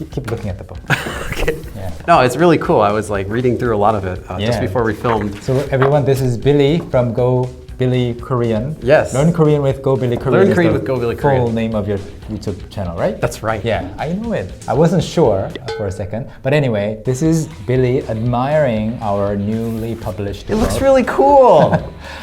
keep looking at the book. Okay. Yeah. No, it's really cool. I was like reading through a lot of it just before we filmed. So everyone, this is Billy from Go Billy Korean. Yes. Learn Korean with Go Billy Korean. Learn Korean with Go Billy Korean. Full name of your YouTube channel, right? That's right. Yeah, I know it. I wasn't sure for a second. But anyway, this is Billy admiring our newly published book. It looks really cool.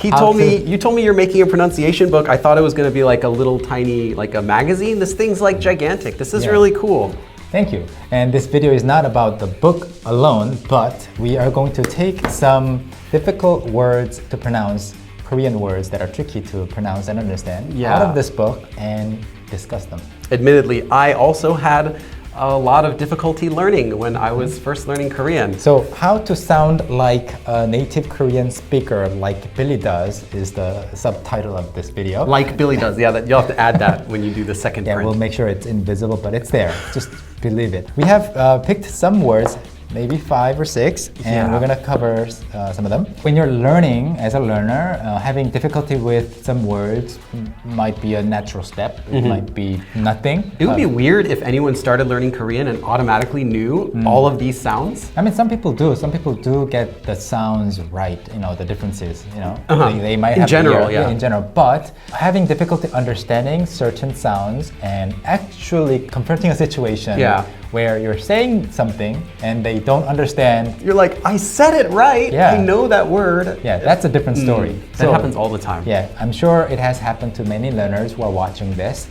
You told me you're making a pronunciation book. I thought it was going to be like a little tiny, like a magazine. This thing's like gigantic. This is really cool. Thank you. And this video is not about the book alone, but we are going to take some difficult words to pronounce, Korean words that are tricky to pronounce and understand out of this book and discuss them. Admittedly, I also had a lot of difficulty learning when I was first learning Korean. So how to sound like a native Korean speaker like Billy does is the subtitle of this video. Like Billy does, yeah, you'll have to add that when you do the second print. Yeah, we'll make sure it's invisible, but it's there. Just believe it. We have picked some words, maybe 5 or 6, and we're gonna cover some of them. When you're learning as a learner, having difficulty with some words might be a natural step. It might be nothing. It would be weird if anyone started learning Korean and automatically knew all of these sounds. I mean, some people do. Some people do get the sounds right, you know, the differences, you know. They might have in general, in general. But having difficulty understanding certain sounds and actually confronting a situation where you're saying something and they don't understand. You're like, I said it right. I know that word. Yeah, that's a different story. That happens all the time. Yeah, I'm sure it has happened to many learners who are watching this.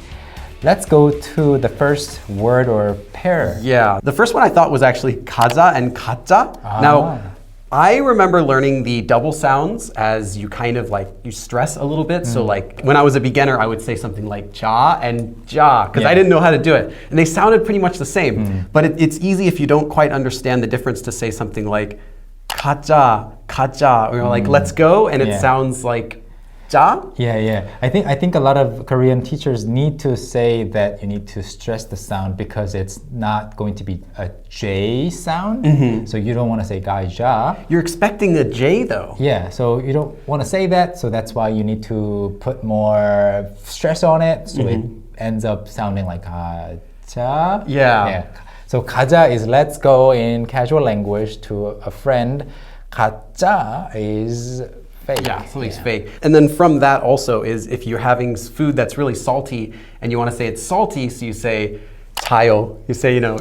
Let's go to the first word or pair. Yeah, the first one I thought was actually kaja and kacha. Now, I remember learning the double sounds as you kind of like, you stress a little bit. So like when I was a beginner, I would say something like ja and ja, because I didn't know how to do it. And they sounded pretty much the same. But it's easy if you don't quite understand the difference to say something like kaja, kaja, or like let's go, and it sounds like ja? Yeah. I think a lot of Korean teachers need to say that you need to stress the sound because it's not going to be a J sound. So you don't want to say ga ja. You're expecting a J though. Yeah, so you don't want to say that, so that's why you need to put more stress on it so it ends up sounding like ga ja. Yeah. So 가자 is let's go in casual language to a friend. 가짜 is fake. Yeah, something's fake. And then from that also is if you're having food that's really salty and you want to say it's salty, so you say tayo. You say, you know,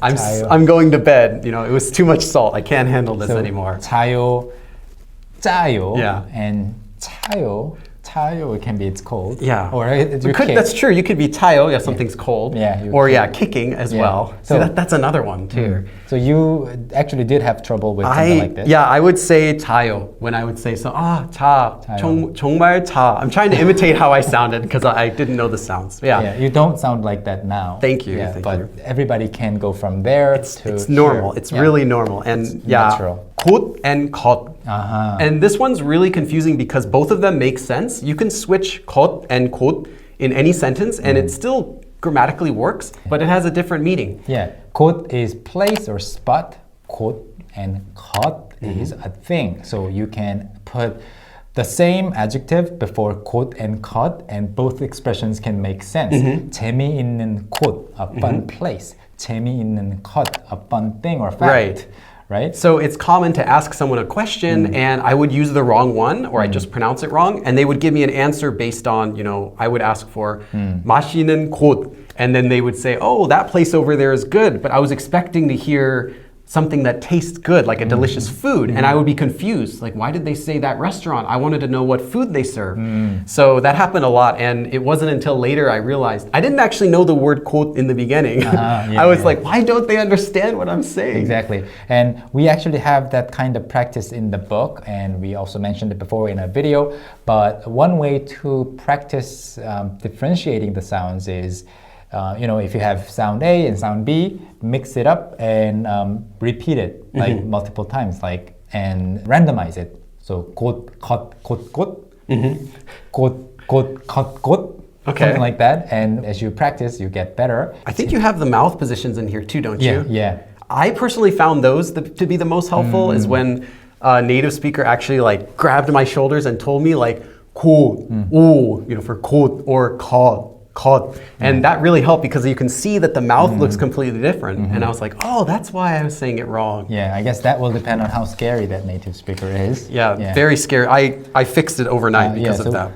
I'm going to bed. You know, it was too much salt. I can't handle this anymore. 타요, 짜요, and 차요. Tayo, it can be it's cold. Yeah. Or that's true. You could be tayo, something's cold. Or kicking as well. So that's another one too. So you actually did have trouble with something like this. Yeah, I would say tayo when I would say so. 자, 정말 자. I'm trying to imitate how I sounded because I didn't know the sounds. Yeah. You don't sound like that now. Thank you. But everybody can go from there to. It's normal. It's really normal and natural. 곧 and 것. And this one's really confusing because both of them make sense. You can switch 것 and 곧 in any sentence and it still grammatically works, but it has a different meaning. Yeah, 곧 is place or spot, 곧, and 것 is a thing. So you can put the same adjective before 곧 and 것 and both expressions can make sense. 재미있는 곳, a fun place. 재미있는 것, a fun thing or fact. Right? So it's common to ask someone a question and I would use the wrong one or I just pronounce it wrong and they would give me an answer based on, you know, I would ask for 맛있는 곳 and then they would say, oh, that place over there is good. But I was expecting to hear something that tastes good, like a delicious food. And I would be confused. Like, why did they say that restaurant? I wanted to know what food they serve. So that happened a lot. And it wasn't until later I realized I didn't actually know the word 곧 in the beginning. I was like, why don't they understand what I'm saying? Exactly. And we actually have that kind of practice in the book. And we also mentioned it before in a video. But one way to practice differentiating the sounds is you know, if you have sound A and sound B, mix it up and repeat it like multiple times, like and randomize it. So 곧, 컷, 곧, 곧, 곧, 곧, 컷, 곧, something like that. And as you practice, you get better. I think you have the mouth positions in here too, don't you? Yeah. I personally found those to be the most helpful. Is when a native speaker actually like grabbed my shoulders and told me like 곧, 오, you know, for 곧 or 컷. 것. And that really helped because you can see that the mouth looks completely different. And I was like, oh, that's why I was saying it wrong. Yeah, I guess that will depend on how scary that native speaker is. Yeah, very scary. I fixed it overnight because of that.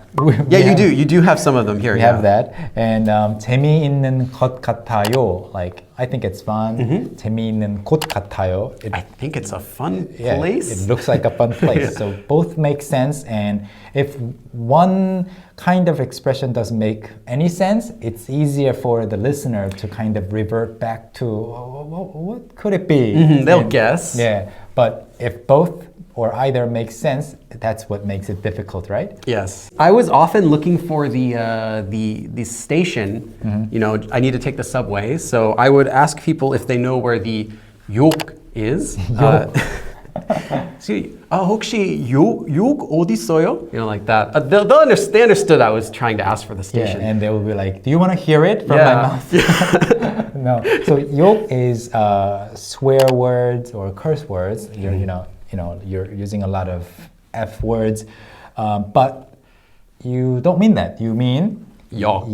You do have some of them here. We have that. And 재미있는 것 같아요. Like, I think it's fun. 재미있는 곳 같아요. I think it's a fun place. It looks like a fun place. So both make sense. And if one kind of expression doesn't make any sense, it's easier for the listener to kind of revert back to what could it be? They'll guess. Yeah, but if both or either makes sense, that's what makes it difficult, right? Yes. I was often looking for the station. You know, I need to take the subway, so I would ask people if they know where the 욕 is. 혹시 욕 어디 있어요? You know, like that. They understood I was trying to ask for the station. Yeah, and they will be like, do you want to hear it from my mouth? No. So 욕 is swear words or curse words. You're using a lot of F words, but you don't mean that. You mean 역.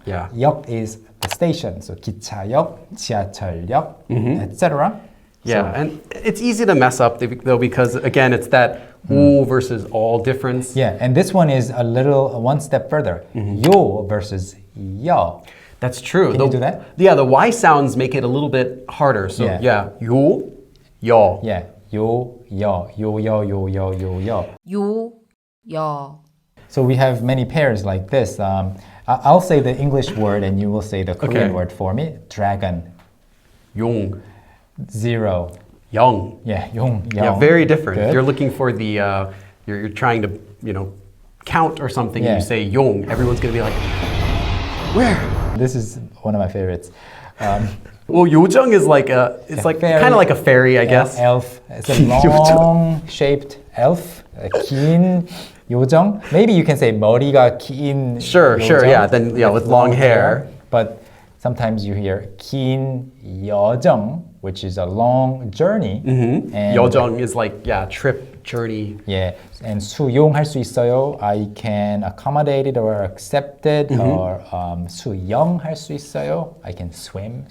Yeah. 역 is the station. So 기차역, 지하철역, etc. Yeah, and it's easy to mess up though because again, it's that 오 versus all difference. Yeah, and this one is one step further. 요 versus 여. That's true. Can you do that? Yeah, the Y sounds make it a little bit harder. So 요, 여. Yeah, 요, 여, 요, 여. So we have many pairs like this. I'll say the English word and you will say the Korean word for me. Dragon. 용. Zero. 영. Yeah, 용. Yeah, very different. Good. You're looking for the, you're trying to, count or something and you say 용. Everyone's going to be like, where? This is one of my favorites. Well, 요정 is like kind of like a fairy, I guess. Elf. It's a long-shaped elf. 긴 요정. Maybe you can say 머리가 긴 Sure, 요정, yeah. Then with long hair. But sometimes you hear 긴 여정, which is a long journey. And 여정 is like trip, journey. Yeah, and 수용할 수 있어요. I can accommodate it or accept it. Or 수영할 수 있어요. I can swim.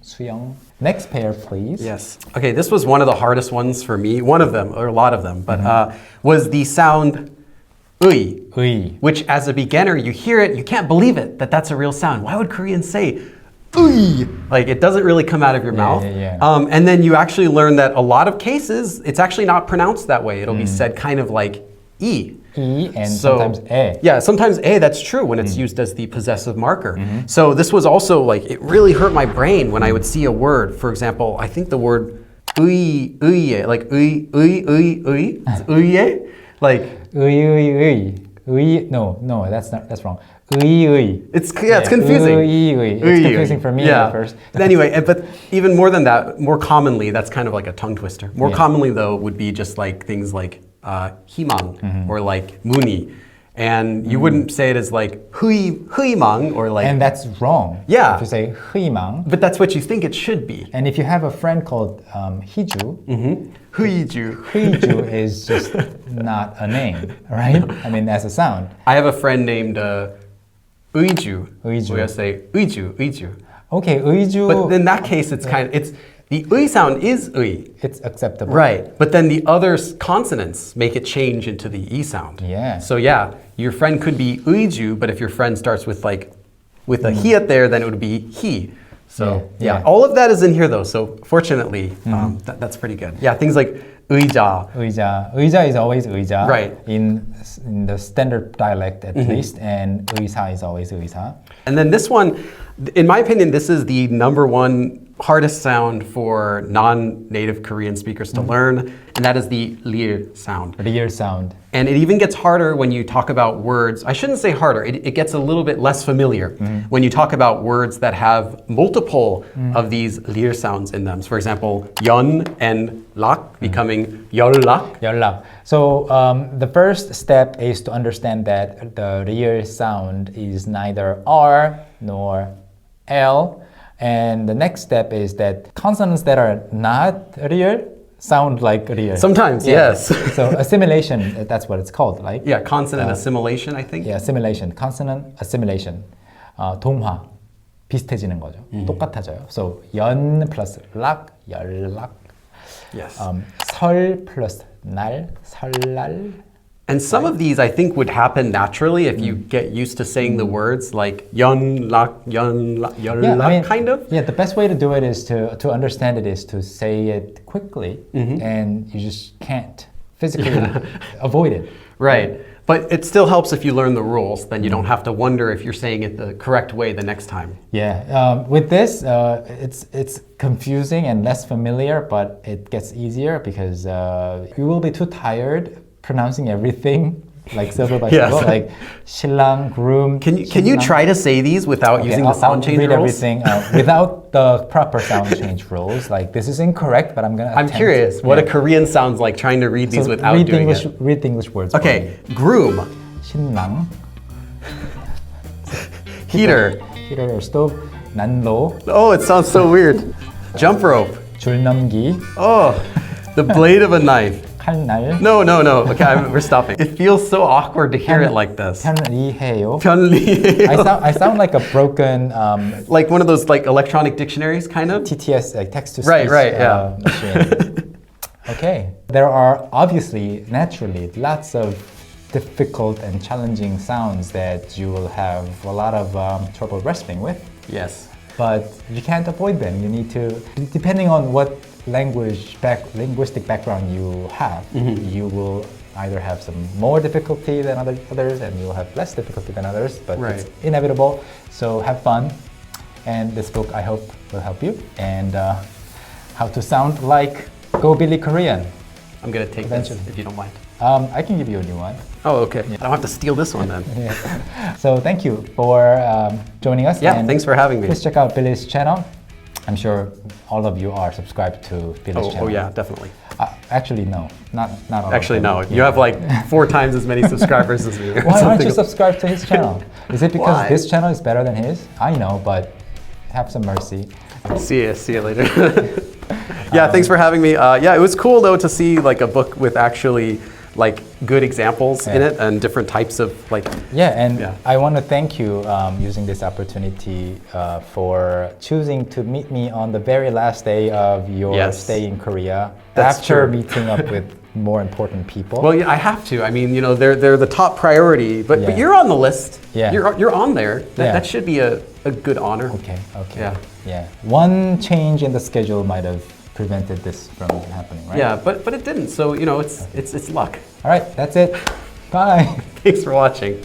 수영. Next pair, please. Yes. Okay, this was one of the hardest ones for me. One of them, or a lot of them, but was the sound 의, which as a beginner, you hear it, you can't believe it, that's a real sound. Why would Koreans say 의? Like it doesn't really come out of your mouth. And then you actually learn that a lot of cases, it's actually not pronounced that way. It'll be said kind of like 이. And sometimes 에. Yeah, sometimes 에, that's true when it's used as the possessive marker. So this was also like, it really hurt my brain when I would see a word. For example, I think the word 의에, like 의에, like No, that's wrong. It's confusing. It's confusing for me at first. Anyway, but even more than that, more commonly, that's kind of like a tongue twister. More commonly though would be just like things like 희망 or like 문이. And you wouldn't say it as like 희망 or like... And that's wrong. Yeah. If you say 희망. But that's what you think it should be. And if you have a friend called 희주, 희주 is just not a name, right? I mean, as a sound. I have a friend named 의주. We say 의주. Okay, 의주. But in that case, it's the 의 sound is 의. It's acceptable. Right. But then the other consonants make it change into the e sound. Yeah. So your friend could be 의주, but if your friend starts with a 히at there, then it would be he. So all of that is in here though. So fortunately, that's pretty good. Yeah, things like 의자. 의자 is always 의자. Right. In the standard dialect at least, and 의사 is always 의사. And then this one, in my opinion, this is the number one hardest sound for non-native Korean speakers to learn, and that is the lir sound. Lir sound. And it even gets harder when you talk about words. I shouldn't say harder, it gets a little bit less familiar when you talk about words that have multiple of these lir sounds in them. So for example, 연 and 락 becoming 연락. 연락. So the first step is to understand that the lir sound is neither R nor L. And the next step is that consonants that are not real sound like real. Sometimes, yes. So assimilation, that's what it's called, right? Yeah, consonant assimilation, I think. Yeah, assimilation, consonant assimilation. 동화 비슷해지는 거죠. 똑같아져요. So 연 플러스 락, 연락. Yes. 설 플러스 날, 설날. And some of these I think would happen naturally if you get used to saying the words like 연락, kind of. Yeah, the best way to do it is to understand it is to say it quickly, and you just can't physically avoid it. Right. But it still helps if you learn the rules, then you don't have to wonder if you're saying it the correct way the next time. Yeah, with this, it's confusing and less familiar, but it gets easier because you will be too tired pronouncing everything like syllable by syllable, like 신랑, groom. Can you try to say these without using the sound change read rules? everything without the proper sound change rules. Like this is incorrect, but I'm curious what a Korean sounds like trying to read these without doing it. Read the English words. Okay, groom, 신랑, heater. heater or stove, 난로, Oh, it sounds so weird. Jump rope. 줄넘기, Oh, the blade of a knife. 칼날, No. Okay, we're stopping. It feels so awkward to hear it like this. 편리해요. 편리해요. I sound like a broken Like one of those like electronic dictionaries, kind of. TTS, like text-to-speech Yeah. machine. Okay. There are obviously, naturally, lots of difficult and challenging sounds that you will have a lot of trouble wrestling with. Yes. But you can't avoid them. You need to, depending on what linguistic background you have, you will either have some more difficulty than others, and you'll have less difficulty than others, but it's inevitable. So have fun. And this book, I hope, will help you. And how to sound like Go Billy Korean. I'm going to take this if you don't mind. I can give you a new one. Oh, okay. I don't have to steal this one then. So thank you for joining us. Yeah, and thanks for having me. Please check out Billy's channel. I'm sure all of you are subscribed to Billy's channel. Oh yeah, definitely. Actually, no. Not all Actually, of no. them. You have like 4 times as many subscribers as me. Why aren't you subscribed to his channel? Is it because Why? this channel is better than his? I know, but have some mercy. See you later. Yeah, thanks for having me. Yeah, it was cool though to see like a book with actually like good examples in it and different types of like. Yeah, and I want to thank you using this opportunity for choosing to meet me on the very last day of your stay in Korea. That's after true. meeting up with more important people. Well, yeah, I have to. I mean, you know, they're the top priority, but you're on the list. Yeah. You're on there. That should be a good honor. Okay. Yeah. One change in the schedule might have prevented this from happening, right? Yeah, but it didn't. So, you know, it's luck. All right, that's it. Bye. Thanks for watching.